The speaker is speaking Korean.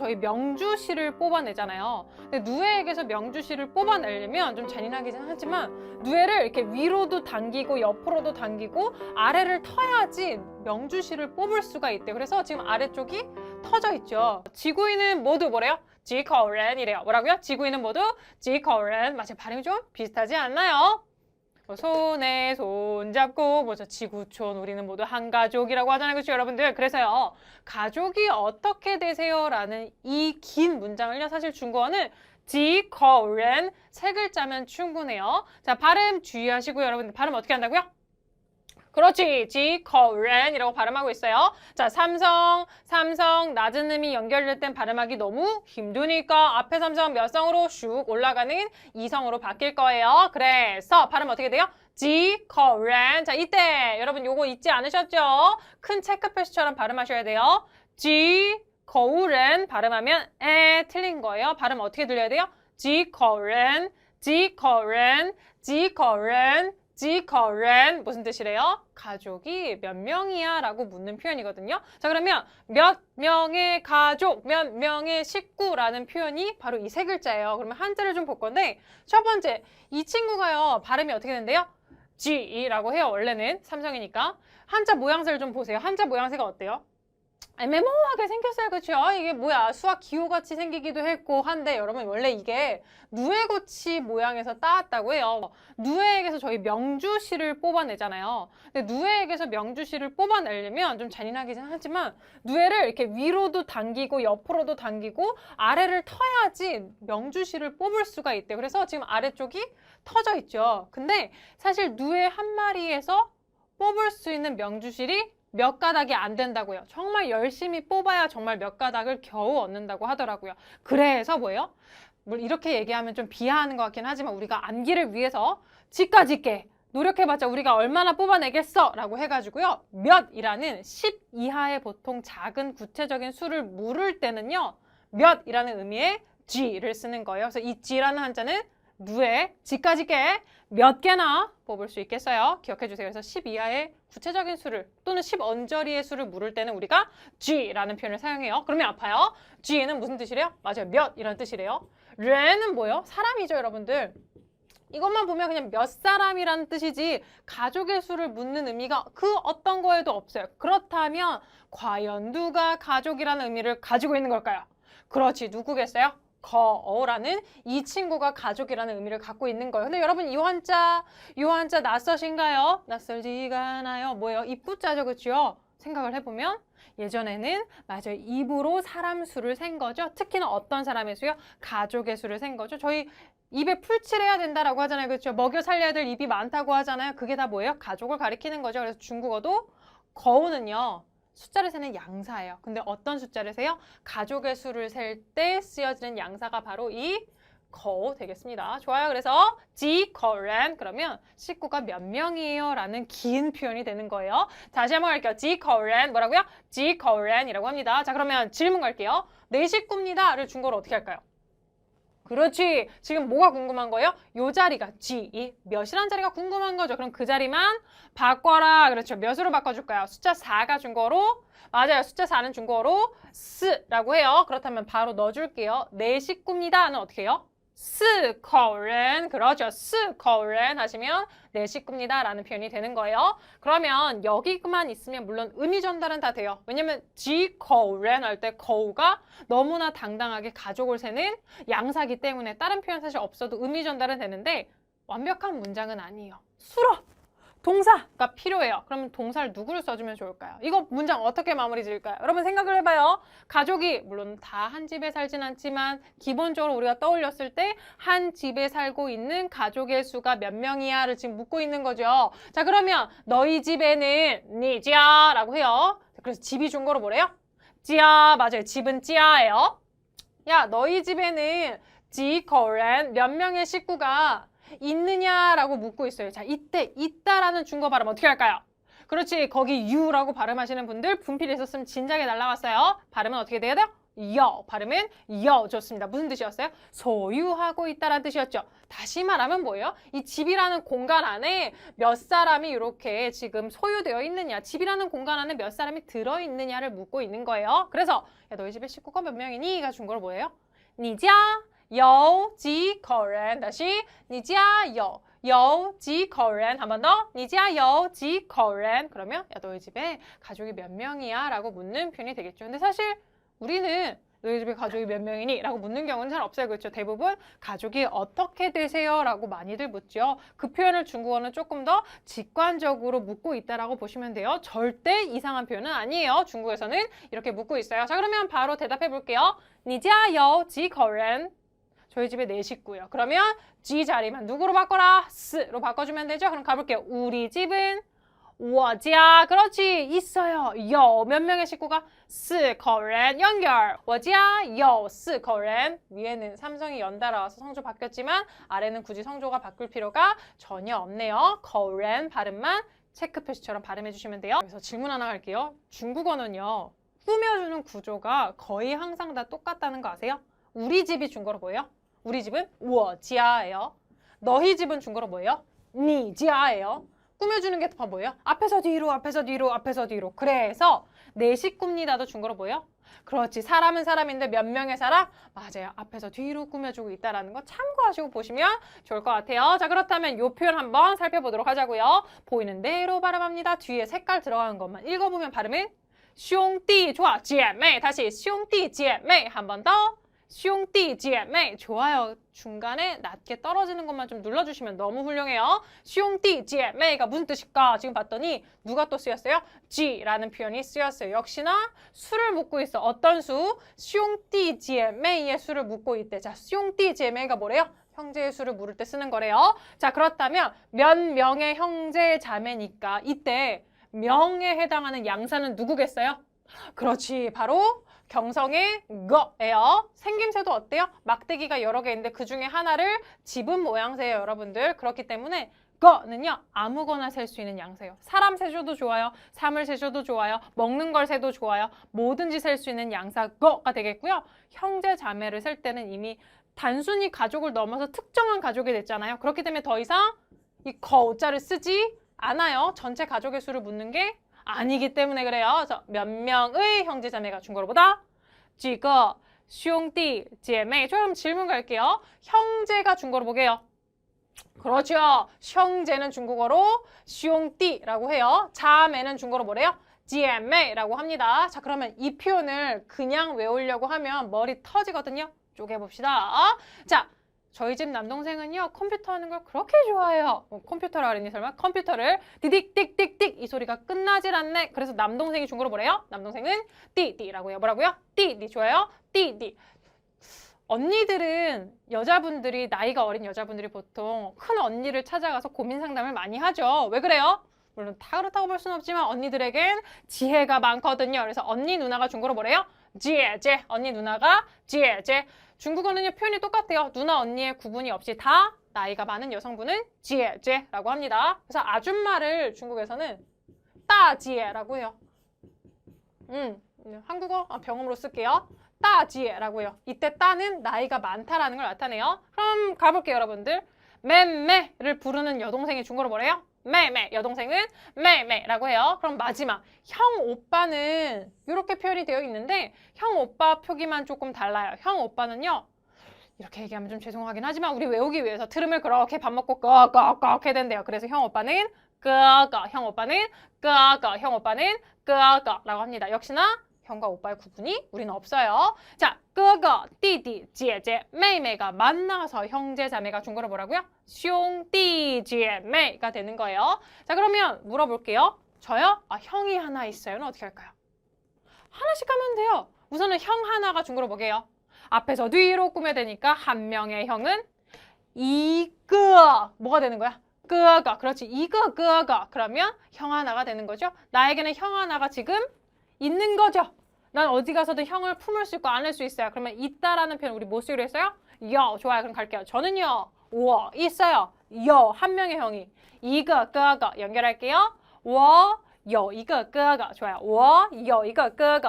저희 명주시를 뽑아내잖아요. 근데 누에에게서 명주시를 뽑아내려면 좀 잔인하긴 하지만 누에를 이렇게 위로도 당기고 옆으로도 당기고 아래를 터야지 명주시를 뽑을 수가 있대요. 그래서 지금 아래쪽이 터져 있죠. 지구인은 모두 뭐래요? 지커렌이래요. 뭐라고요? 지구인은 모두 지커렌. 맞아요. 발음이 좀 비슷하지 않나요? 손에 손 잡고 뭐죠? 지구촌 우리는 모두 한 가족이라고 하잖아요. 그렇죠 여러분들? 그래서요. 가족이 어떻게 되세요? 라는 이 긴 문장을요. 사실 중국어는 지커렌 세 글자면 충분해요. 자, 발음 주의하시고요. 여러분들 발음 어떻게 한다고요? 그렇지. 지커렌이라고 발음하고 있어요. 자, 삼성, 낮은 음이 연결될 땐 발음하기 너무 힘드니까 앞에 삼성 몇 성으로 슉 올라가는 이성으로 바뀔 거예요. 그래서 발음 어떻게 돼요? 지커렌. 자, 이때 여러분 요거 잊지 않으셨죠? 큰 체크 표시처럼 발음하셔야 돼요. 지커렌 발음하면 틀린 거예요. 발음 어떻게 들려야 돼요? 지커렌, 지커렌, 지커렌. 지커렌 무슨 뜻이래요? 가족이 몇 명이야? 라고 묻는 표현이거든요. 자, 그러면 몇 명의 가족, 몇 명의 식구라는 표현이 바로 이 세 글자예요. 그러면 한자를 좀 볼 건데 첫 번째, 이 친구가요. 발음이 어떻게 된대요? G라고 해요. 원래는 삼성이니까. 한자 모양새를 좀 보세요. 한자 모양새가 어때요? 애매모호하게 생겼어요. 그쵸? 이게 뭐야? 수학 기호같이 생기기도 했고 한데 여러분 원래 이게 누에고치 모양에서 따왔다고 해요. 누에에게서 저희 명주시를 뽑아내잖아요. 근데 누에에게서 명주시를 뽑아내려면 좀 잔인하긴 하지만 누에를 이렇게 위로도 당기고 옆으로도 당기고 아래를 터야지 명주시를 뽑을 수가 있대요. 그래서 지금 아래쪽이 터져 있죠. 근데 사실 누에 한 마리에서 뽑을 수 있는 명주실이 몇 가닥이 안 된다고요. 정말 열심히 뽑아야 정말 몇 가닥을 겨우 얻는다고 하더라고요. 그래서 뭐예요? 물론 이렇게 얘기하면 좀 비하하는 것 같긴 하지만 우리가 암기를 위해서 지까짓게 노력해봤자 우리가 얼마나 뽑아내겠어 라고 해가지고요. 몇이라는 10 이하의 보통 작은 구체적인 수를 물을 때는요. 몇이라는 의미의 G를 쓰는 거예요. 그래서 이 G라는 한자는 누에 지까짓게 몇 개나 뽑을 수 있겠어요? 기억해 주세요. 그래서 10 이하의 구체적인 수를 또는 10 언저리의 수를 물을 때는 우리가 G라는 표현을 사용해요. 그러면 아파요. G는 무슨 뜻이래요? 맞아요. 몇이라는 뜻이래요. 렌은 뭐예요? 사람이죠, 여러분들. 이것만 보면 그냥 몇 사람이라는 뜻이지 가족의 수를 묻는 의미가 그 어떤 거에도 없어요. 그렇다면 과연 누가 가족이라는 의미를 가지고 있는 걸까요? 그렇지, 누구겠어요? 거라는 이 친구가 가족이라는 의미를 갖고 있는 거예요. 근데 여러분 이 한자 낯서신가요? 낯설지가 않아요. 뭐예요? 입부자죠, 그렇죠? 생각을 해보면 예전에는 맞아요. 입으로 사람 수를 센 거죠. 특히나 어떤 사람의 수요? 가족의 수를 센 거죠. 저희 입에 풀칠해야 된다라고 하잖아요. 그렇죠? 먹여 살려야 될 입이 많다고 하잖아요. 그게 다 뭐예요? 가족을 가리키는 거죠. 그래서 중국어도 거우는요. 숫자를 세는 양사예요. 근데 어떤 숫자를 세요? 가족의 수를 셀 때 쓰여지는 양사가 바로 이 거우 되겠습니다. 좋아요. 그래서 지커렌 그러면 식구가 몇 명이에요? 라는 긴 표현이 되는 거예요. 다시 한번 할게요. 지커렌 뭐라고요? 지커렌이라고 합니다. 자, 그러면 질문 갈게요. 내 식구입니다를 중국어로 어떻게 할까요? 그렇지. 지금 뭐가 궁금한 거예요? 요 자리가 G, 이 몇이라는 자리가 궁금한 거죠. 그럼 그 자리만 바꿔라. 그렇죠. 몇으로 바꿔줄까요? 숫자 4가 중국어로 맞아요. 숫자 4는 중국어로 스라고 해요. 그렇다면 바로 넣어줄게요. 내 식구입니다는 어떻게 해요? 스커렌 그렇죠. 스커렌 하시면 내 식구입니다 라는 표현이 되는 거예요. 그러면 여기만 있으면 물론 의미 전달은 다 돼요. 왜냐면 지커렌 할 때 거우가 너무나 당당하게 가족을 세는 양사기 때문에 다른 표현 사실 없어도 의미 전달은 되는데 완벽한 문장은 아니에요. 수로 동사가 필요해요. 그러면 동사를 누구를 써주면 좋을까요? 이거 문장 어떻게 마무리 지을까요? 여러분 생각을 해봐요. 가족이 물론 다 한 집에 살진 않지만 기본적으로 우리가 떠올렸을 때 한 집에 살고 있는 가족의 수가 몇 명이야를 지금 묻고 있는 거죠. 자, 그러면 너희 집에는 니지야라고 해요. 그래서 집이 중국어로 뭐래요? 지야. 맞아요. 집은 지야예요. 야, 너희 집에는 지커렌 몇 명의 식구가 있느냐라고 묻고 있어요. 자, 이때 있다라는 중국어 발음 어떻게 할까요? 그렇지. 거기 you라고 발음하시는 분들 분필이 있었으면 진작에 날라갔어요. 발음은 어떻게 돼야 돼요? 여 발음은 여 좋습니다. 무슨 뜻이었어요? 소유하고 있다라는 뜻이었죠. 다시 말하면 뭐예요? 이 집이라는 공간 안에 몇 사람이 이렇게 지금 소유되어 있느냐, 집이라는 공간 안에 몇 사람이 들어있느냐를 묻고 있는 거예요. 그래서 야, 너희 집에 식구가 몇 명이니? 가 중국어로 뭐예요? 你家有几口人? 다시 你家有几口人? 한 번 더. 你家有几口人? 그러면 야, 너희 집에 가족이 몇 명이야? 라고 묻는 표현이 되겠죠. 근데 사실 우리는 너희 집에 가족이 몇 명이니? 라고 묻는 경우는 잘 없어요. 그렇죠? 대부분 가족이 어떻게 되세요? 라고 많이들 묻죠. 그 표현을 중국어는 조금 더 직관적으로 묻고 있다라고 보시면 돼요. 절대 이상한 표현은 아니에요. 중국에서는 이렇게 묻고 있어요. 자, 그러면 바로 대답해 볼게요. 你家有几口人? 저희 집에 4식구요. 그러면 지 자리만 누구로 바꿔라? 스로 바꿔주면 되죠? 그럼 가볼게요. 우리 집은 我家 그렇지 있어요. 요 몇 명의 식구가 4口人 연결. 我家有4口人 위에는 삼성이 연달아서 성조 바뀌었지만 아래는 굳이 성조가 바꿀 필요가 전혀 없네요. 口人 발음만 체크 표시처럼 발음해 주시면 돼요. 그래서 질문 하나 할게요. 중국어는요. 꾸며주는 구조가 거의 항상 다 똑같다는 거 아세요? 우리 집이 중국어로 뭐예요? 우리 집은 我家예요. 너희 집은 중국어로 뭐예요? 你家예요. 꾸며주는 게 다 뭐예요? 앞에서 뒤로, 앞에서 뒤로, 앞에서 뒤로. 그래서 내 식구입니다도 중국어로 뭐예요? 그렇지. 사람은 사람인데 몇 명의 사람? 맞아요. 앞에서 뒤로 꾸며주고 있다는 거 참고하시고 보시면 좋을 것 같아요. 자, 그렇다면 이 표현 한번 살펴보도록 하자고요. 보이는 대로 발음합니다. 뒤에 색깔 들어가는 것만 읽어보면 발음은 兄弟 좋아. 姐妹 다시 兄弟姐妹 한 번 더. 兄弟姐妹 좋아요. 중간에 낮게 떨어지는 것만 좀 눌러주시면 너무 훌륭해요. 兄弟姐妹가 무슨 뜻일까? 지금 봤더니 누가 또 쓰였어요? 지라는 표현이 쓰였어요. 역시나 수를 묻고 있어. 어떤 수? 兄弟姐妹의 수를 묻고 있대. 자, 兄弟姐妹가 뭐래요? 형제의 수를 물을 때 쓰는 거래요. 자, 그렇다면 몇 명의 형제 자매니까 이때 명에 해당하는 양사는 누구겠어요? 그렇지. 바로 경성의 거예요. 생김새도 어때요? 막대기가 여러 개 있는데 그 중에 하나를 집은 모양새예요, 여러분들. 그렇기 때문에 거는요, 아무거나 셀 수 있는 양새예요. 사람 세줘도 좋아요. 사물 세줘도 좋아요. 먹는 걸 세도 좋아요. 뭐든지 셀 수 있는 양사 거가 되겠고요. 형제 자매를 셀 때는 이미 단순히 가족을 넘어서 특정한 가족이 됐잖아요. 그렇기 때문에 더 이상 이 거자를 쓰지 않아요. 전체 가족의 수를 묻는 게 아니기 때문에 그래요. 그래서 몇 명의 형제 자매가 중국어로 보다? 几个兄弟姐妹. 그럼 질문 갈게요. 형제가 중국어로 뭐게요? 그렇죠. 형제는 중국어로 兄弟라고 해요. 자매는 중국어로 뭐래요? 姐妹라고 합니다. 자, 그러면 이 표현을 그냥 외우려고 하면 머리 터지거든요. 쪼개봅시다. 자, 저희 집 남동생은요, 컴퓨터 하는 걸 그렇게 좋아해요. 컴퓨터라 그랬니 설마? 컴퓨터를 디딕딕딕딕 이 소리가 끝나질 않네. 그래서 남동생이 중국어로 뭐래요? 남동생은 띠띠라고 해요. 뭐라고요? 띠띠 좋아요? 띠띠. 언니들은 여자분들이 나이가 어린 여자분들이 보통 큰 언니를 찾아가서 고민 상담을 많이 하죠. 왜 그래요? 물론 다 그렇다고 볼 수는 없지만 언니들에겐 지혜가 많거든요. 그래서 언니 누나가 중국어로 뭐래요? 지혜제. 언니 누나가 지혜제. 중국어는요, 표현이 똑같아요. 누나, 언니의 구분이 없이 다 나이가 많은 여성분은 지혜제라고 합니다. 그래서 아줌마를 중국에서는 따지혜라고 해요. 한국어 병음으로 쓸게요. 따지혜라고 해요. 이때 따는 나이가 많다라는 걸 나타내요. 그럼 가볼게요, 여러분들. 맴매를 부르는 여동생이 중국어로 뭐래요? 매매. 여동생은 매매라고 해요. 그럼 마지막. 형 오빠는 이렇게 표현이 되어 있는데 형 오빠 표기만 조금 달라요. 형 오빠는요. 이렇게 얘기하면 좀 죄송하긴 하지만 우리 외우기 위해서 트름을 그렇게 밥 먹고 꺽꺽꺽 해야 된대요. 그래서 형 오빠는 끄꺼, 형 오빠는 끄꺼, 형 오빠는 끄꺼라고 합니다. 역시나 형과 오빠의 구분이 우리는 없어요. 자, 哥哥, 弟弟, 姐姐, 妹妹가 만나서 형제 자매가 중국어로 뭐라고요? 兄弟姐妹가 되는 거예요. 자, 그러면 물어볼게요. 저요? 형이 하나 있어요는 어떻게 할까요? 하나씩 하면 돼요. 우선은 형 하나가 중국어로 뭐게요? 앞에서 뒤로 꾸며대니까 한 명의 형은 이거 뭐가 되는 거야? 哥哥. 그렇지. 이거 哥哥. 그러면 형 하나가 되는 거죠. 나에게는 형 하나가 지금 있는 거죠. 난 어디 가서든 형을 품을 수 있고 안을 수 있어요. 그러면 있다라는 표현 우리 뭐 쓰기로 했어요? 요. 좋아요. 그럼 갈게요. 저는요. 我 있어요. 요. 한 명의 형이. 一个哥哥 연결할게요. 我有一个哥哥 좋아요. 我有一个哥哥